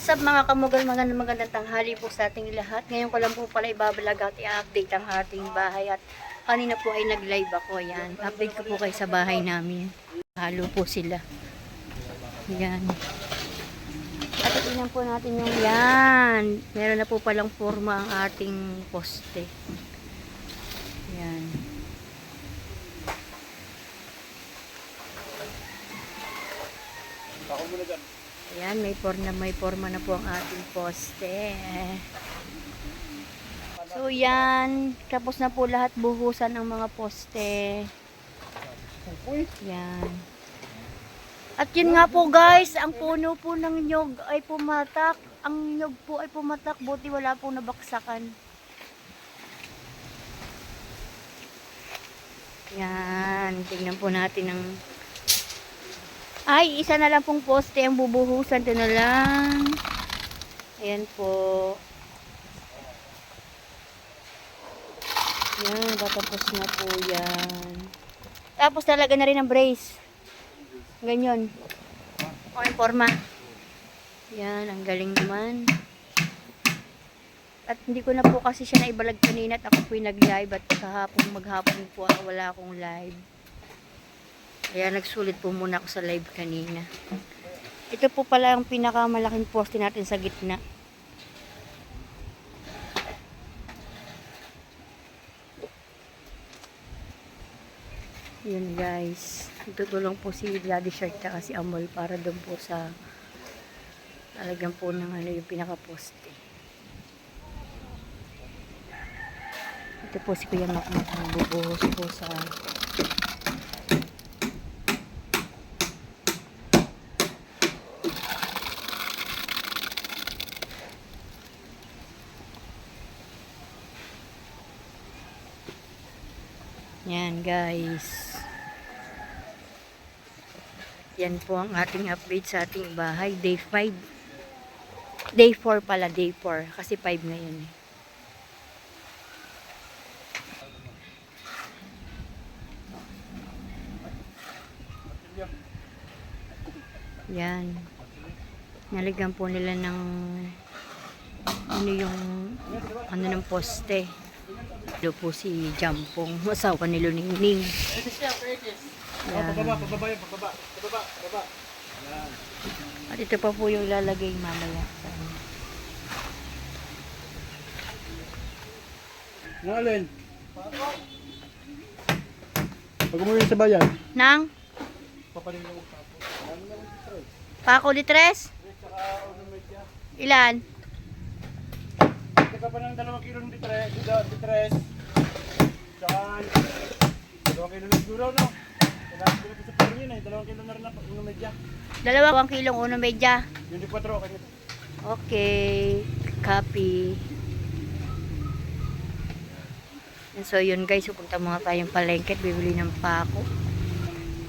What's up mga kamugal, magandang tanghali po sa ating lahat. Ngayon ko lang po pala ibabalag at i-update ang ating bahay at kanina po ay nag-live ako. Yan, update ko po kayo sa bahay namin. Halo po sila. Yan. At tingnan po natin yung yan. Meron na po palang forma ang ating poste. Yan. Ako muna dyan. Ayan, may forma na po ang ating poste. So yan, tapos na po lahat buhusan ang mga poste. Yan. At yun nga po guys, ang puno po ng nyog ay pumatak. Ang nyog po ay pumatak, buti wala po nabaksakan. Yan, tingnan po natin ang... Ay, isa na lang pong poste ang bubuhusan. Ito na lang. Ayan po. Yan, tatapos na po yan. Tapos talaga na rin ang brace. Ganyan. O, yung forma. Yan, ang galing naman. At hindi ko na po kasi siya naibalag kanina at ako po yung nag-live at maghapon po ako, wala akong live. Kaya nagsulit po muna ako sa live kanina. Ito po pala ang pinakamalaking poste natin sa gitna. Yun guys. Tutulong po si Daddy Shark kasi Amol para doon po sa talagyan po ng ano yung pinaka-poste. Ito po si Kuya Makmak ang bubuhos po sa yan guys. Yan po ang ating update sa ating bahay. Day 5. Day 4 pala. Day 4. Kasi 5 ngayon. Yan. Nalagyan po nila ng ano yung ano ng poste. Ito po si Jampong, asawa ni Luningning. Yan. Pababa. At ito pa po yung lalagay mamaya. Nalin. Pag umuwi sa bayan. Nang? Paparin lang ako. Pako di tres? Ilan? Teka pa ng 2 kilo ng bitres. Tsaka 2 kilo ng duraw, no? Kailangan ko na sa puro yun, 2 kilo na rin na uno medya. 2 kilong uno medya. 24, kanya. Okay. Copy. And so yun guys, pupunta muna tayong palengke at bibili ng pako.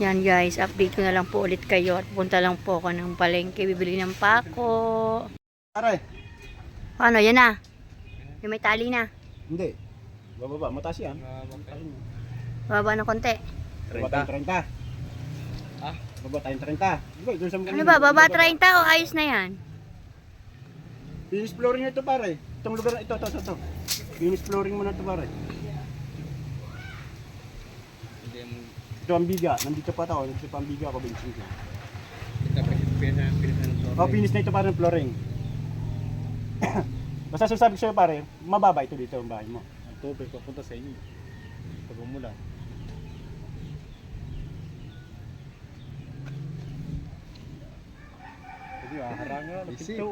Yan guys, update ko na lang po ulit kayo at pupunta lang po ako ng palengke, bibili ng pako. Aray. Ano, yan na? Yung may tali na? Hindi. Bababa, mataas yan. Baba ng konti. Baba tayong 30. Ah? Baba tayong 30. Ano ba, baba 30 o ayos na yan? Finish flooring na ito pare. Itong lugar na ito. Finish flooring mo na ito pare. Ito ang biga. Nandito pa ako. Nandito pa ang biga ako. Benching ko. Finish na ito pare ng flooring. Basta sasabi ko sa'yo pare, mababa ito dito ang bahay mo. Ang tubig papunta sa inyo. Pag umulan. Isip.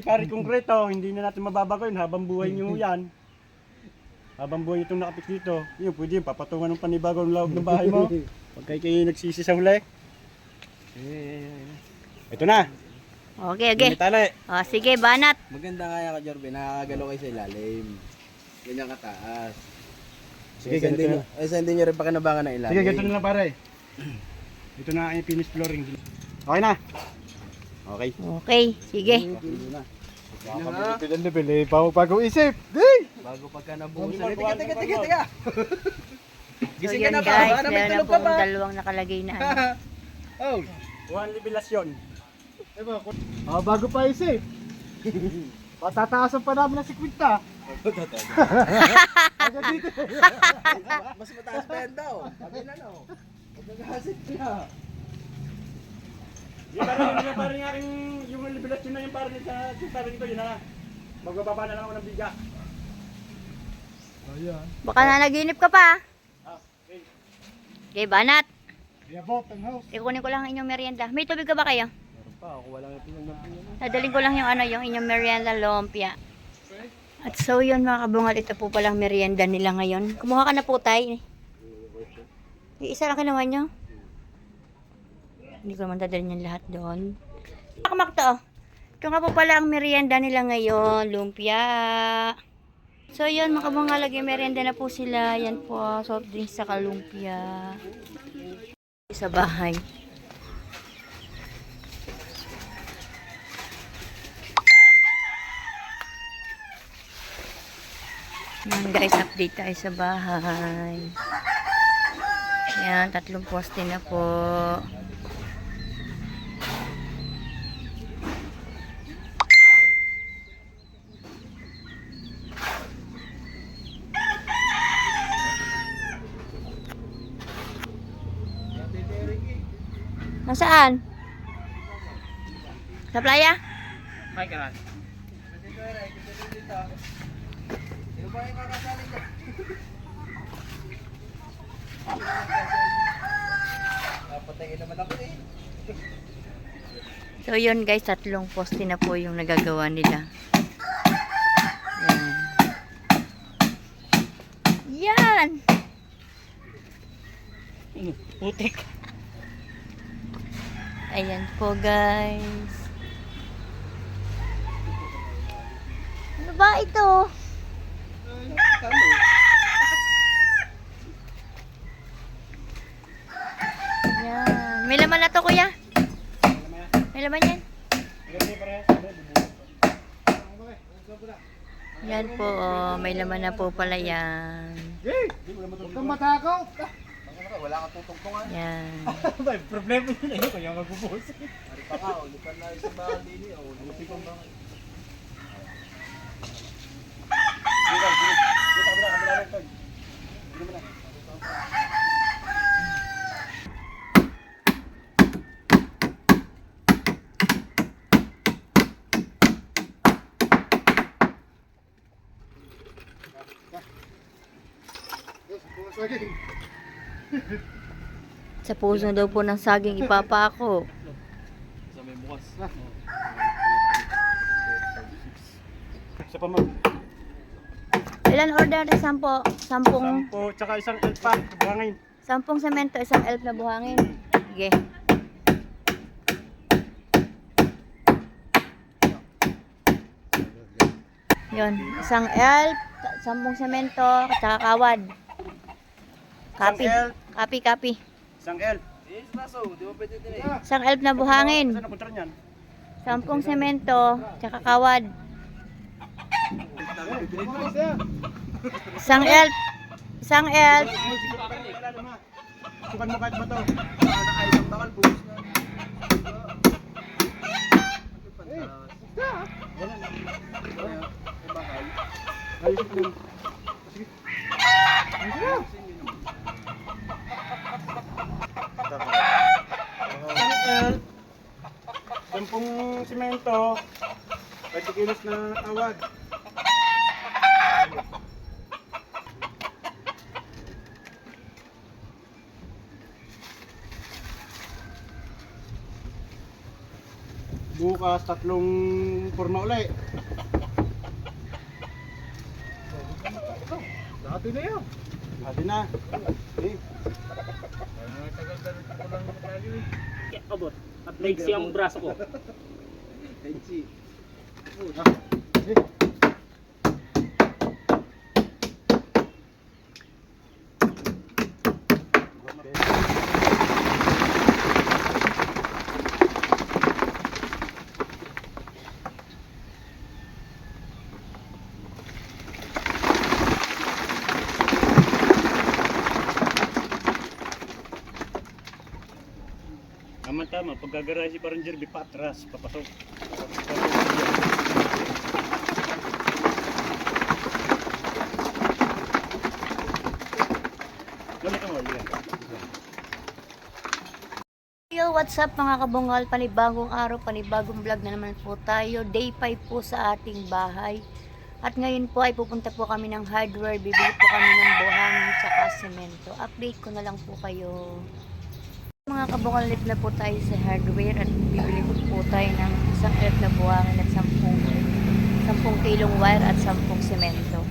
Pare konkreto, hindi na natin mababago yun habang buhay nyo yan. Habang buhay itong nakapit dito, yun pwede yun, papatungan ng panibagong lawag ng bahay mo. Pag kayo nagsisi sa huli. Ito na. Okay. Tali. O, sige, banat. Maganda kaya ka, Jorbe, nakakagalaw kayo sa ilalim. Ganyan kataas. Sige, ganito na. Hindi nyo rin pakinabangan ng ilalim. Sige, ganito na lang pare. Ito na ang finish flooring. Okay na. Okay. Okay, sige. Bago isip. Bago pagka nabuhusan. Teka. So yun guys, meron na po dalawang nakalagay na ano. Oh. Buwan libilasyon. Diba? Bago pa isa eh. Patataasan pa namin ng 50. Agad dito. Mas mataas pa yan daw. Sabi na no. Magkakasit niya. Yung parang yung aking yung libilasyon na yung parang ito yun na. Magbababa na lang ako ng biga. Ayan. Baka nanaginip ka pa. Okay. Okay, banat. Yabot ang house. Ikunin ko lang ang inyong merienda. May tubig ka ba kayo? Meron pa. Ako wala yung pinag-napiyan. Nadaling ko lang yung inyong merienda lumpia. At so yun mga kabungal, ito po palang merienda nila ngayon. Kumuha ka na po tayo. Isa lang kinuha nyo. Hindi ko naman dadalhin yung lahat doon. Kamakto. Ito nga po pala ang merienda nila ngayon. Lumpia. So yun mga kabungal, lagi merienda na po sila. Yan po, soft drinks sa kalumpia. Sa bahay. Yan guys, update tayo sa bahay. Yan, 3 poste na po. Nasaan? Sa playa? May karan. Sino ba yung kakasali ko? Napatayin naman ako eh. So yun guys, 3 poste na po yung nagagawa nila. Yan. Yan. Putik. Ayan po guys. Ano ba ito? Talo. Yan. May laman na to kuya? May laman yan? Yan po, oh, may laman na po pala yan. Hey! Huwag kang matakaw. Wala kang tutungtungan. Yan. May problema yun eh. Kaya magbubuhos. Ari pa ka. Ulipan na isang bakal din eh. Ulipan kong bakal. Sa puso daw po ng saging ipapako. Sa may bukas. Isa pa mag. Ilan order? 10? 10. 10 tsaka isang elpa. Buhangin. 10 semento, isang elf na buhangin. Sige. Yun, isang elf, 10 semento, tsaka kawad. Copy. Isang elf. Copy. Isang el. Eh, naso. Di ba pwede din eh. Isang elf na buhangin. Saan ang kontra niyan? 10 semento, tsaka kawad. Isang elf. Isang elf. Sukan mo kahit ba to? Nakakain ng bakal. Bukas na. Ayos ko. Isang el. 10 simento. 20 kilos na awad. Bukas 3 porma ulit. Dati na yun. Ate na. Eh. Abot. At legs yung braso ko. Benji. Tama. problema, pag gagaray si parang Jerby, patras, papasok. Ganito mo, yan. Yo, what's up mga kabungal? Panibagong araw, panibagong vlog na naman po tayo. Day 5 po sa ating bahay. At ngayon po ay pupunta po kami ng hardware. Bibili po kami ng buhangin at semento. Update ko na lang po kayo. Mga kabungal, lip na po tayo sa hardware at bibili po tayo ng isang elf na buhangin at 10 kilong wire at 10 semento.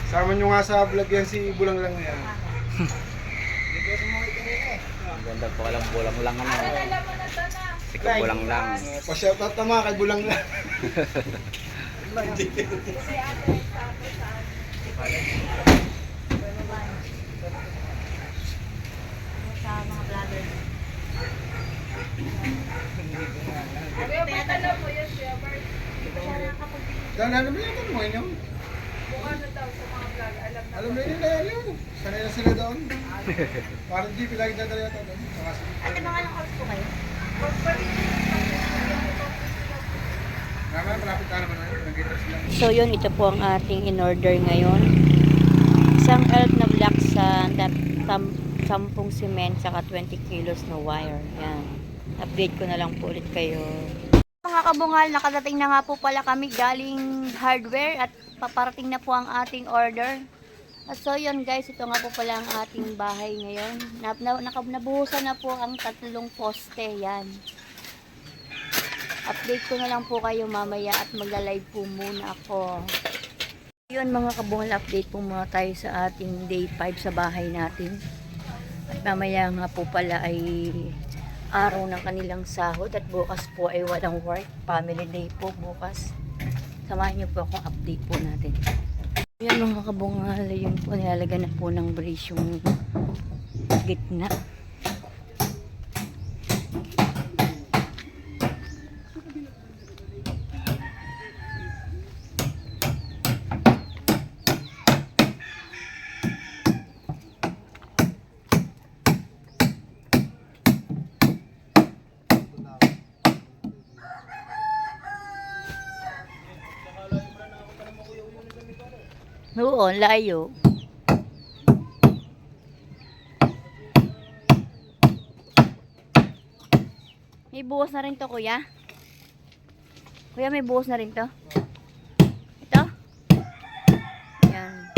Sama nyo nga sa vlog yan si Bulang lang yan. Ganda po alam bulang lang ano. Sika bulang lang. Pa-shoutout naman kay Bulang lang. Sa mga vlogger. Dahil alam mo yan, mo yun. Alam mo yun na yan. Sanay na sila doon. Parang di pilagi na talaga ito doon. Ate, mga ilang oras po kayo? Naman, malapit ka naman na yun. Nag-enter sila. So yun, ito po ang ating in-order ngayon. Isang elf na block sa 10 cement saka 20 kilos na wire. Yan. Update ko na lang po ulit kayo. Mga kabungal, nakadating na nga po pala kami galing hardware at paparating na po ang ating order. At so yun guys, ito nga po pala ang ating bahay ngayon. Nabuhusan na po ang 3 poste. Yan. Update ko na lang po kayo mamaya at magla-live po muna ako. Yun mga kabungal, update po muna tayo sa ating day 5 sa bahay natin. At mamaya nga po pala ay araw ng kanilang sahod at bukas po ay walang work. Family day po bukas. Samahan niyo po akong update po natin. Yan mga kabungal, yun po nilalagyan na po ng brace yung gitna. Oo, layo. May buhos na rin to, kuya. Kuya, may buhos na rin to. Ito? Yan.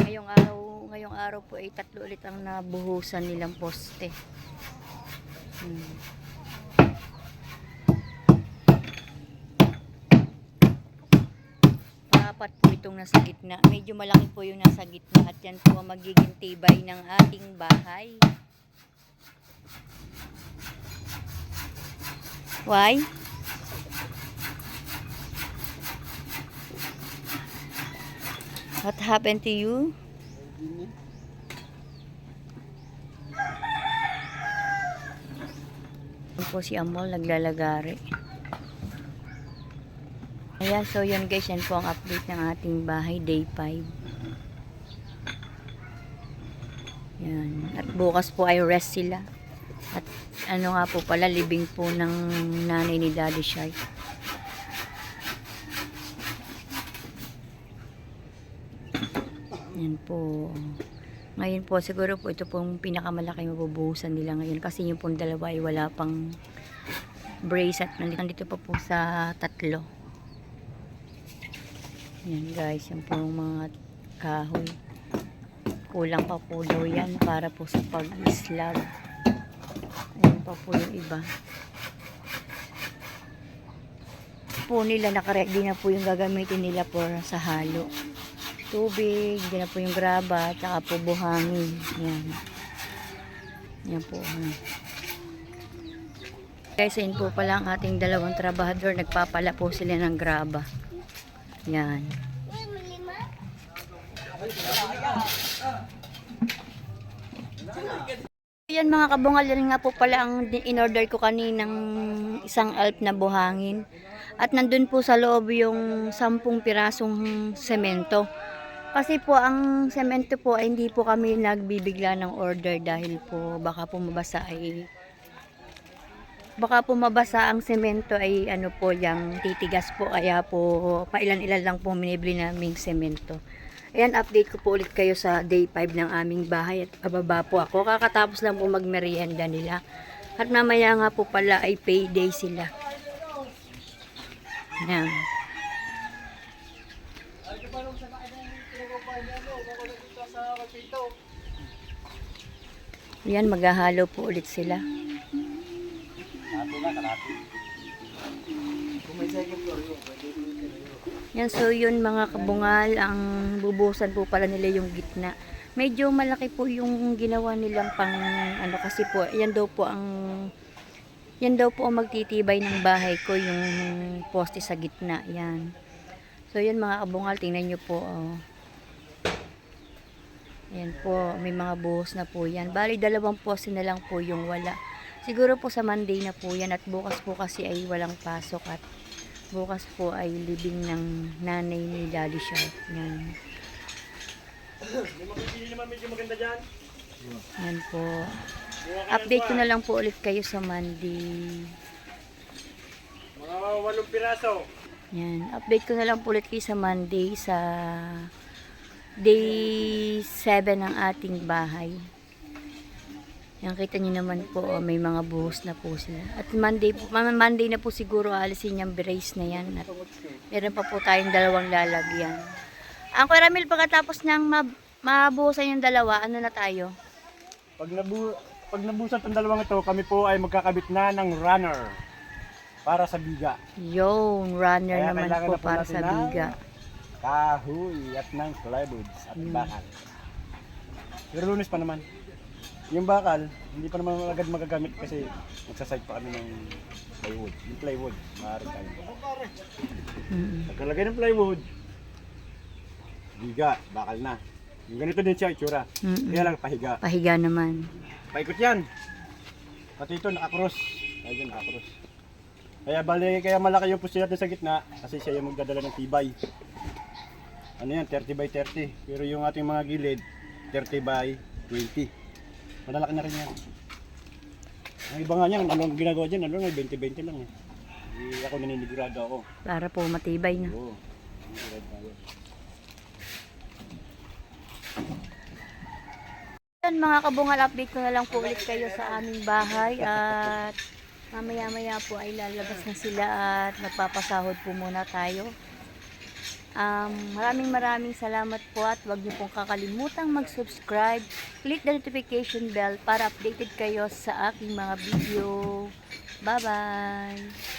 Ngayong araw po ay 3 ulit ang nabuhusan nilang poste. Apat po itong nasa gitna. Medyo malaki po yung nasa gitna at yan po ang magiging tibay ng ating bahay. Why? What happened to you? Yan po si Amol naglalagari. Ayan, so yun guys, yan po ang update ng ating bahay, day 5. Yan. At bukas po ay rest sila. At ano nga po pala, living po ng nanay ni Daddy Shark. Yan po. Ngayon po, siguro po ito pong pinakamalaki mabubuhusan nila ngayon. Kasi yung pong dalawa ay wala pang brace at nandito pa po sa 3. Yan guys, yan po yung mga kahoy. Kulang pa po daw yan para po sa pag-slab. Ayan pa po yung iba. Po nila nakaready na po yung gagamitin nila po sa halo. Tubig, yan na po yung graba, tsaka po buhangin. Yan. Yan po. Guys, yun po pala ang ating dalawang trabahador. Nagpapala po sila ng graba. Yan. Yan mga kabungal, yan nga po pala ang in-order ko kaninang isang elf na buhangin. At nandun po sa loob yung 10 pirasong semento. Kasi po ang semento po ay hindi po kami nagbibigla ng order dahil po baka po mabasa ang semento ay ano po yang titigas po, kaya po pailan-ilan lang po minibili naming semento. Ayan, update ko po ulit kayo sa day 5 ng aming bahay at ababa po ako. Kakatapos lang po magmerienda nila. At mamaya nga po pala ay payday sila. Ayan. Ayan, maghahalo po ulit sila. Yan, so yun mga kabungal, ang bubuhusan po pala nila yung gitna. Medyo malaki po yung ginawa nilang pang ano, kasi po yan daw po ang magtitibay ng bahay ko, yung poste sa gitna. Yan. So yan mga kabungal, tingnan nyo po. Oh. Yan po, may mga buhos na po yan. Bali, 2 poste na lang po yung wala. Siguro po sa Monday na po yan, at bukas po kasi ay walang pasok, at bukas po ay libing ng nanay ni Daddy Shark. Yan. May mapipili naman medyo maganda dyan. Yan po. Update ko na lang po ulit kayo sa Monday. Mga 8 piraso. Yan. Update ko na lang po ulit kayo sa Monday sa day 7 ng ating bahay. Yan, kita nyo naman po, oh, may mga buhos na po sila. At Monday na po siguro alisin yung brace na yan. At meron pa po tayong 2 lalagyan. Ang Kuya Ramil, pagkatapos niyang mabuhusan yung 2, ano na tayo? Pag nabusan itong 2 ito, kami po ay magkakabit na ng runner para sa biga. Yung runner Kaya naman kailangan po na po para natin sa ng biga. Kahoy at ng plywoods at bakal. Pero Lunes pa naman. Yung bakal, hindi pa naman agad magagamit kasi magsasite pa kami ng plywood. Yung plywood, maaari tayo. Pagkalagay ng plywood, biga, bakal na. Yung ganito din siya, itsura. Kaya lang pahiga. Pahiga naman. Paikot yan. Pati ito, naka-cross. Ayun, naka-cross. Kaya malaki yung pusti natin sa gitna kasi siya yung magdadala ng tibay. Ano yan, 30 by 30. Pero yung ating mga gilid, 30 by 20. Malalaki na rin yan. Ang iba nga niyan, anong ginagawa dyan, 20-20 lang eh. Ako naninigurado ako. Para po matibay na. Oo, naninigurado tayo. Yan mga kabungal, update ko na lang po ulit kayo sa aming bahay. At mamaya-maya po ay lalabas na sila at magpapasahod po muna tayo. Maraming salamat po, at huwag niyo pong kakalimutang mag-subscribe, click the notification bell para updated kayo sa aking mga video. Bye-bye!